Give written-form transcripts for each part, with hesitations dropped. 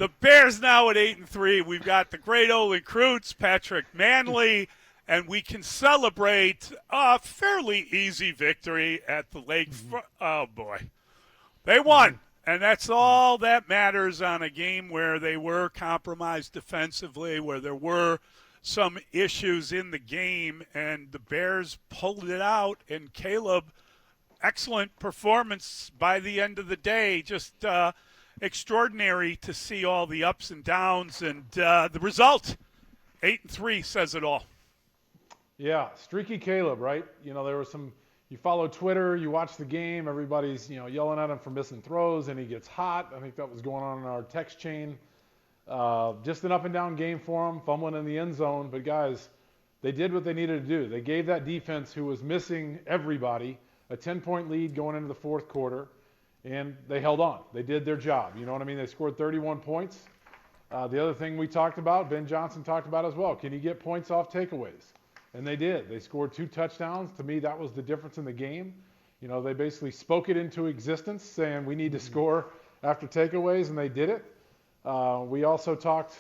The Bears now at 8-3. We've got the great Olin Kreutz, Patrick Mannelly, and we can celebrate a fairly easy victory at the Lake. Oh, boy. They won, and that's all that matters on a game where they were compromised defensively, where there were some issues in the game, and the Bears pulled it out. And Caleb, excellent performance by the end of the day, just extraordinary to see all the ups and downs, and the result, 8-3, says it all. Yeah, streaky Caleb, right? You know, there was some. You follow Twitter, you watch the game, everybody's yelling at him for missing throws, and he gets hot. I think that was going on in our text chain. Just an up and down game for him, fumbling in the end zone. But guys, they did what they needed to do. They gave that defense, who was missing everybody, a 10-point lead going into the fourth quarter, and they held on. They did their job. You know what I mean? They scored 31 points. The other thing we talked about, Ben Johnson talked about as well, can you get points off takeaways? And they did. They scored 2 touchdowns. To me, that was the difference in the game. You know, they basically spoke it into existence, saying we need to score after takeaways, and they did it. We also talked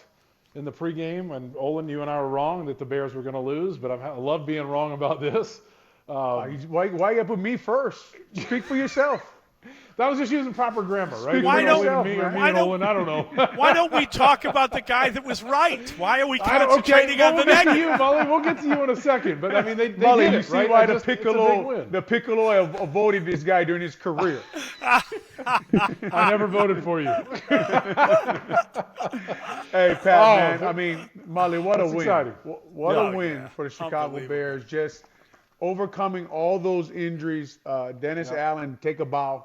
in the pregame, and Olin, you and I were wrong that the Bears were going to lose, but I love being wrong about this. Why you got to put me first? Speak for yourself. That was just using proper grammar, right? Why don't, Olin, I don't know. Why don't we talk about the guy that was right? Why are we concentrating on the negative? You, Mully. We'll get to you in a second. But, I mean, they Mully, did you it, see right? why the Piccolo avoided this guy during his career. I never voted for you. Hey, Pat, man. I mean, Mully, what a win. Exciting. What a win for the Chicago Bears. Just overcoming all those injuries. Dennis Allen, take a bow.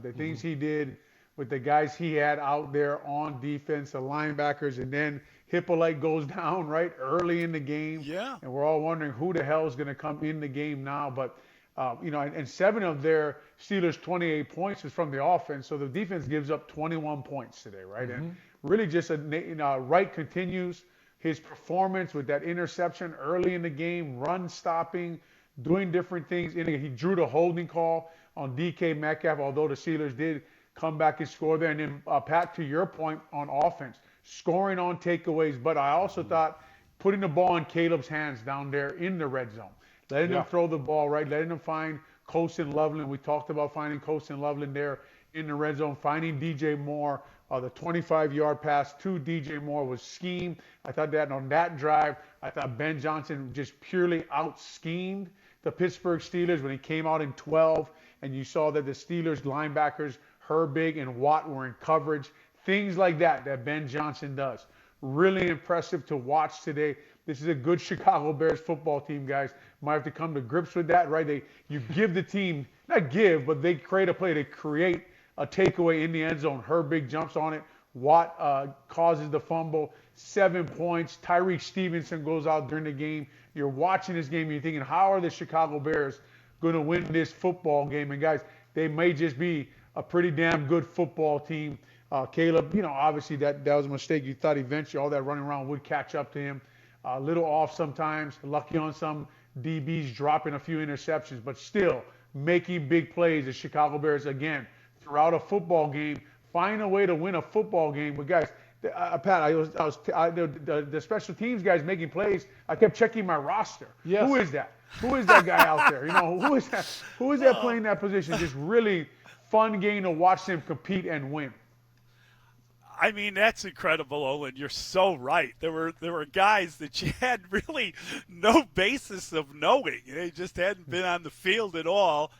The things he did with the guys he had out there on defense, the linebackers, and then Hippolyte goes down right early in the game. Yeah. And we're all wondering who the hell is going to come in the game now. But, and 7 of their Steelers' 28 points is from the offense. So the defense gives up 21 points today, right? And really just, Wright continues his performance with that interception early in the game, run stopping, doing different things. He drew the holding call on DK Metcalf, although the Steelers did come back and score there. And then, Pat, to your point on offense, scoring on takeaways. But I also thought putting the ball in Caleb's hands down there in the red zone, letting him throw the ball, right, letting him find Colston Loveland. We talked about finding Colston Loveland there in the red zone, finding DJ Moore. The 25-yard pass to DJ Moore was schemed. I thought that on that drive, I thought Ben Johnson just purely out-schemed the Pittsburgh Steelers when he came out in 12, and you saw that the Steelers linebackers, Herbig and Watt, were in coverage. Things like that Ben Johnson does. Really impressive to watch today. This is a good Chicago Bears football team, guys. Might have to come to grips with that, right? You give the team, not give, but they create a play. They create a takeaway in the end zone. Herbig jumps on it. Watt causes the fumble. 7 points. Tyreek Stevenson goes out during the game. You're watching this game and you're thinking, how are the Chicago Bears going to win this football game? And, guys, they may just be a pretty damn good football team. Caleb, obviously that was a mistake. You thought eventually all that running around would catch up to him. A little off sometimes, lucky on some DBs dropping a few interceptions, but still making big plays. The Chicago Bears, again, throughout a football game, find a way to win a football game. But, guys, Pat, the special teams guys making plays. I kept checking my roster. Yes. Who is that? Who is that guy out there? Who is that? Who is that playing that position? Just really fun game to watch them compete and win. I mean, that's incredible, Olin. You're so right. There were guys that you had really no basis of knowing. They just hadn't been on the field at all.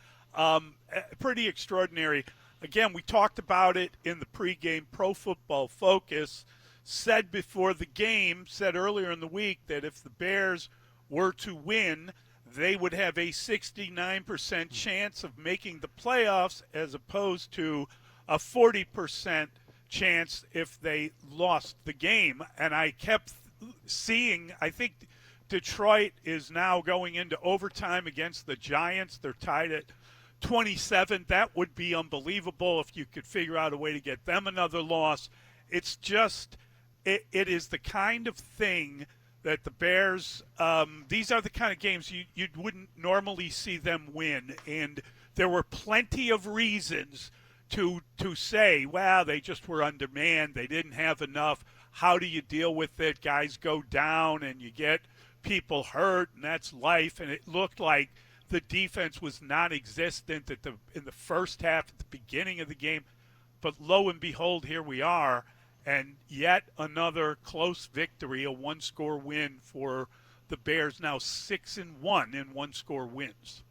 Pretty extraordinary. Again, we talked about it in the pregame. Pro Football Focus said before the game, said earlier in the week, that if the Bears were to win, they would have a 69% chance of making the playoffs as opposed to a 40% chance if they lost the game. And I kept seeing, I think Detroit is now going into overtime against the Giants. They're tied at 27. That would be unbelievable if you could figure out a way to get them another loss. It's just, it is the kind of thing that the Bears, these are the kind of games you wouldn't normally see them win. And there were plenty of reasons to say, well, they just were undermanned, they didn't have enough. How do you deal with it? Guys go down and you get people hurt, and that's life. And it looked like the defense was non-existent in the first half, at the beginning of the game. But lo and behold, here we are, and yet another close victory, a one-score win for the Bears, now 6-1 in one-score wins.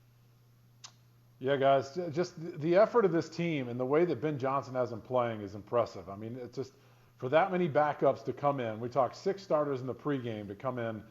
Yeah, guys, just the effort of this team and the way that Ben Johnson has them playing is impressive. I mean, it's just for that many backups to come in. We talked 6 starters in the pregame to come in.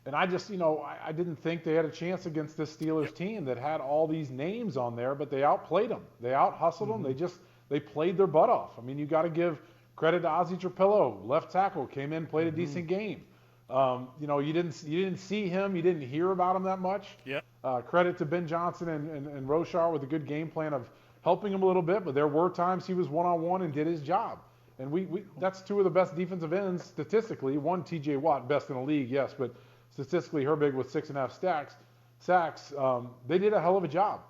And I just, I didn't think they had a chance against this Steelers team that had all these names on there, but they outplayed them. They out-hustled them. They played their butt off. I mean, you got to give credit to Ozzie Trapillo, left tackle, came in, played a decent game. You didn't see him, you didn't hear about him that much. Yep. Credit to Ben Johnson and Roshar with a good game plan of helping him a little bit, but there were times he was one-on-one and did his job. And we that's 2 of the best defensive ends statistically. One, T.J. Watt, best in the league, yes, but statistically Herbig with 6.5 sacks. They did a hell of a job.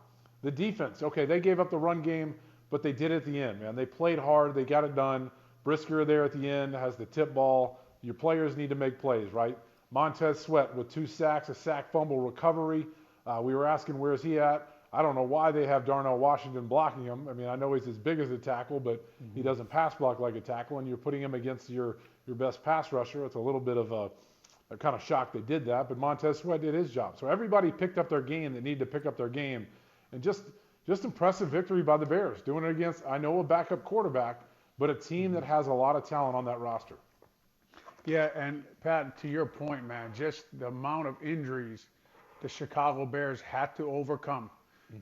The defense, okay, they gave up the run game, but they did it at the end, man. They played hard, they got it done. Brisker there at the end has the tip ball. Your players need to make plays, right? Montez Sweat with 2 sacks, a sack fumble recovery. We were asking where's he at. I don't know why they have Darnell Washington blocking him. I mean, I know he's as big as a tackle, but he doesn't pass block like a tackle, and you're putting him against your best pass rusher. It's a little bit of a kind of shock they did that, but Montez Sweat did his job. So everybody picked up their game that needed to pick up their game, and just impressive victory by the Bears, doing it against, I know, a backup quarterback, but a team that has a lot of talent on that roster. Yeah, and Pat, to your point, man, just the amount of injuries the Chicago Bears had to overcome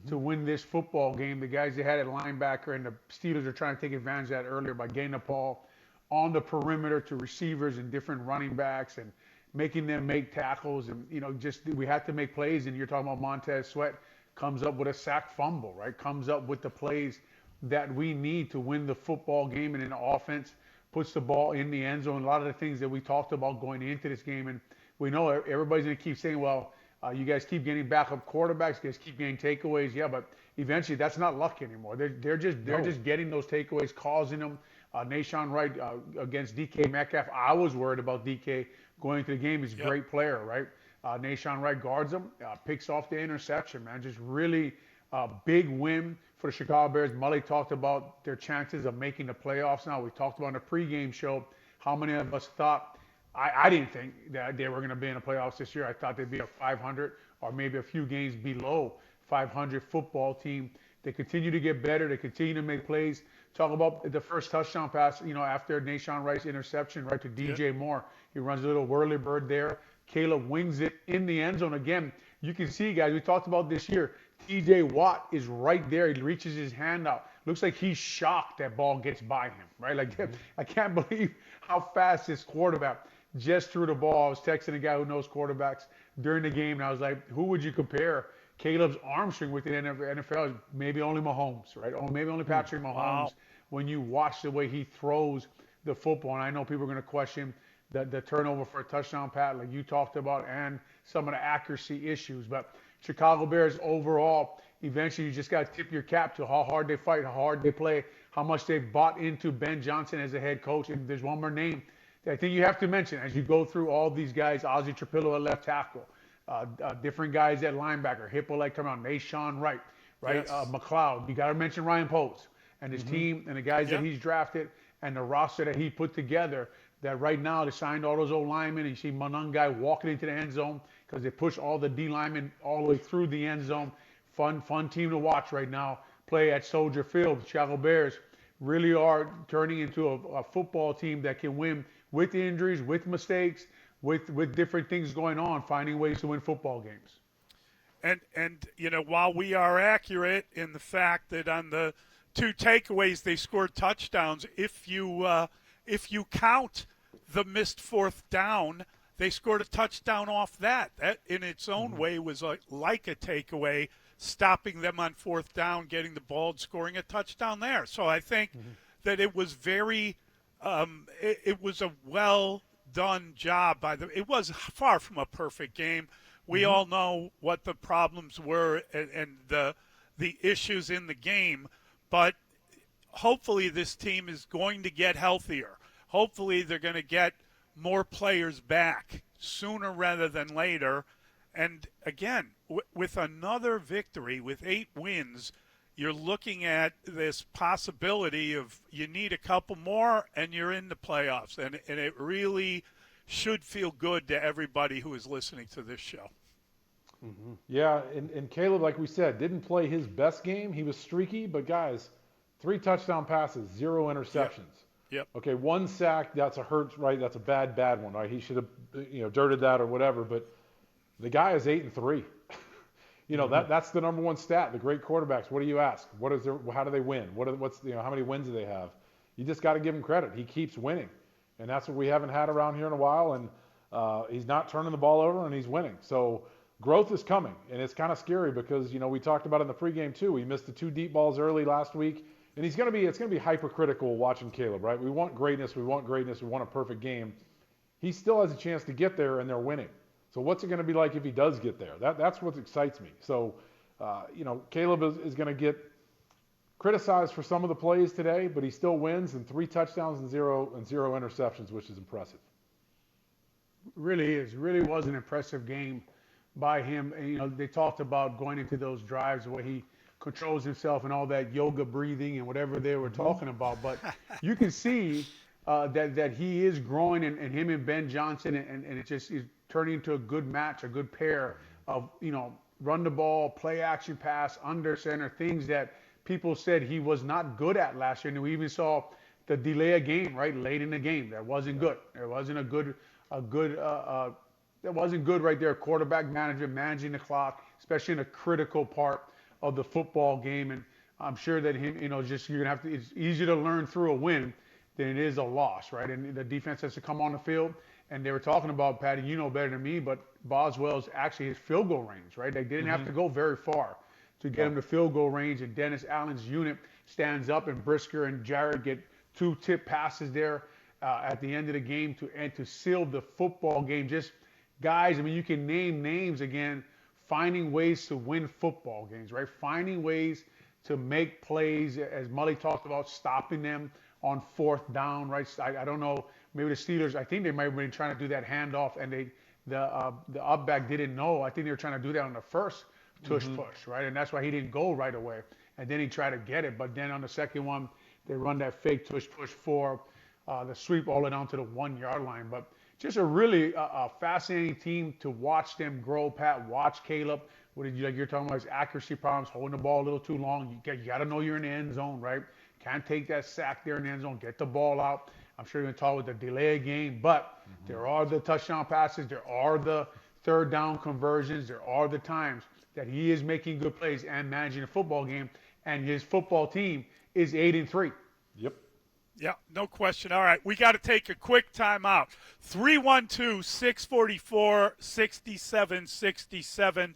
to win this football game. The guys they had at linebacker, and the Steelers are trying to take advantage of that earlier by getting the ball on the perimeter to receivers and different running backs and making them make tackles. And, just we had to make plays. And you're talking about Montez Sweat comes up with a sack fumble, right? Comes up with the plays that we need to win the football game, and in the offense puts the ball in the end zone. A lot of the things that we talked about going into this game, and we know everybody's going to keep saying, well, you guys keep getting backup quarterbacks, you guys keep getting takeaways. Yeah, but eventually that's not luck anymore. They're just getting those takeaways, causing them. Nashawn Wright against DK Metcalf. I was worried about DK going into the game. He's a great player, right? Nashawn Wright guards him, picks off the interception, man. Just really big win for the Chicago Bears. Mully talked about their chances of making the playoffs now. We talked about in the pregame show how many of us thought, I didn't think that they were going to be in the playoffs this year. I thought they'd be a 500 or maybe a few games below 500 football team. They continue to get better. They continue to make plays. Talk about the first touchdown pass, after Nashawn Wright's interception, right to DJ Moore. He runs a little whirly bird there. Caleb wings it in the end zone again. You can see, guys, we talked about this year. T.J. Watt is right there. He reaches his hand out. Looks like he's shocked that ball gets by him, right? Like, I can't believe how fast this quarterback just threw the ball. I was texting a guy who knows quarterbacks during the game, and I was like, who would you compare Caleb's arm strength with the NFL? Maybe only Mahomes, right? Or maybe only Patrick Mahomes. When you watch the way he throws the football, and I know people are going to question the turnover for a touchdown, Pat, like you talked about, and some of the accuracy issues. But Chicago Bears overall, eventually you just got to tip your cap to how hard they fight, how hard they play, how much they've bought into Ben Johnson as a head coach. And there's one more name that I think you have to mention as you go through all these guys. Ozzie Trapillo at left tackle, different guys at linebacker, Hippo-like come out, Nashawn Wright, right? Yes. McLeod. You got to mention Ryan Post and his team and the guys that he's drafted and the roster that he put together. That right now they signed all those old linemen. And you see Munungai walking into the end zone because they push all the D linemen all the way through the end zone. Fun team to watch right now. Play at Soldier Field. The Chicago Bears really are turning into a football team that can win with injuries, with mistakes, with different things going on, finding ways to win football games. And while we are accurate in the fact that on the 2 takeaways they scored touchdowns, if you count the missed 4th down, they scored a touchdown off that. That in its own way was like a takeaway, stopping them on 4th down, getting the ball, and scoring a touchdown there. So I think that it was very it was a well done job it was far from a perfect game. We all know what the problems were and the issues in the game, but hopefully this team is going to get healthier. Hopefully they're going to get more players back sooner rather than later. And again, with another victory, with 8 wins, you're looking at this possibility of you need a couple more and you're in the playoffs. And it really should feel good to everybody who is listening to this show. Mm-hmm. Yeah, and Caleb, like we said, didn't play his best game. He was streaky, but guys, 3 touchdown passes, 0 interceptions. Yep. Okay, 1 sack, that's a hurt, right? That's a bad one, right? He should have, dirted that or whatever. But the guy is 8-3. That's the number one stat. The great quarterbacks. What do you ask? How do they win? How many wins do they have? You just got to give him credit. He keeps winning, and that's what we haven't had around here in a while. And he's not turning the ball over, and he's winning. So growth is coming, and it's kind of scary because we talked about it in the pregame too. He missed the 2 deep balls early last week. And it's going to be hypercritical watching Caleb, right? We want greatness. We want a perfect game. He still has a chance to get there, and they're winning. So what's it going to be like if he does get there? That's what excites me. So, Caleb is going to get criticized for some of the plays today, but he still wins, and 3 touchdowns and zero interceptions, which is impressive. Really is. Really was an impressive game by him. And, they talked about going into those drives where he controls himself and all that yoga breathing and whatever they were talking about. But you can see that he is growing, and him and Ben Johnson, and it just is turning into a good match, a good pair of, run the ball, play action pass, under center, things that people said he was not good at last year. And we even saw the delay a game, right, late in the game. That wasn't good. It wasn't that wasn't good right there. Quarterback management, managing the clock, especially in a critical part of the football game. And I'm sure that him, it's easier to learn through a win than it is a loss, right? And the defense has to come on the field. And they were talking about, Patty, better than me, but Boswell's actually his field goal range, right? They didn't have to go very far to get him to field goal range. And Dennis Allen's unit stands up, and Brisker and Jarrett get 2 tip passes there at the end of the game to seal the football game. Just guys, you can name names again, finding ways to win football games, right? Finding ways to make plays, as Mully talked about, stopping them on 4th down, right? I don't know, maybe the Steelers, I think they might have been trying to do that handoff, and the up back didn't know. I think they were trying to do that on the first push, right? And that's why he didn't go right away. And then he tried to get it, but then on the second one, they run that fake push for the sweep all the way down to the 1-yard line. But just a really fascinating team to watch them grow, Pat. Watch Caleb. You're talking about his accuracy problems, holding the ball a little too long. You got to know you're in the end zone, right? Can't take that sack there in the end zone. Get the ball out. I'm sure you're going to talk with the delay game, but there are the touchdown passes. There are the 3rd down conversions. There are the times that he is making good plays and managing a football game, and his football team is 8-3. Yep. Yeah, no question. All right, we got to take a quick timeout. 312-644-6767.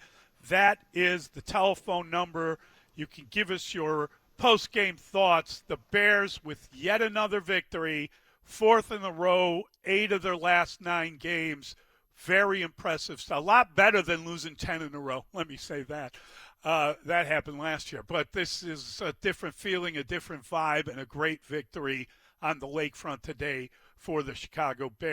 That is the telephone number. You can give us your post-game thoughts. The Bears with yet another victory, 4th in a row, 8 of their last 9 games. Very impressive. A lot better than losing 10 in a row. Let me say that. That happened last year. But this is a different feeling, a different vibe, and a great victory on the lakefront today for the Chicago Bears.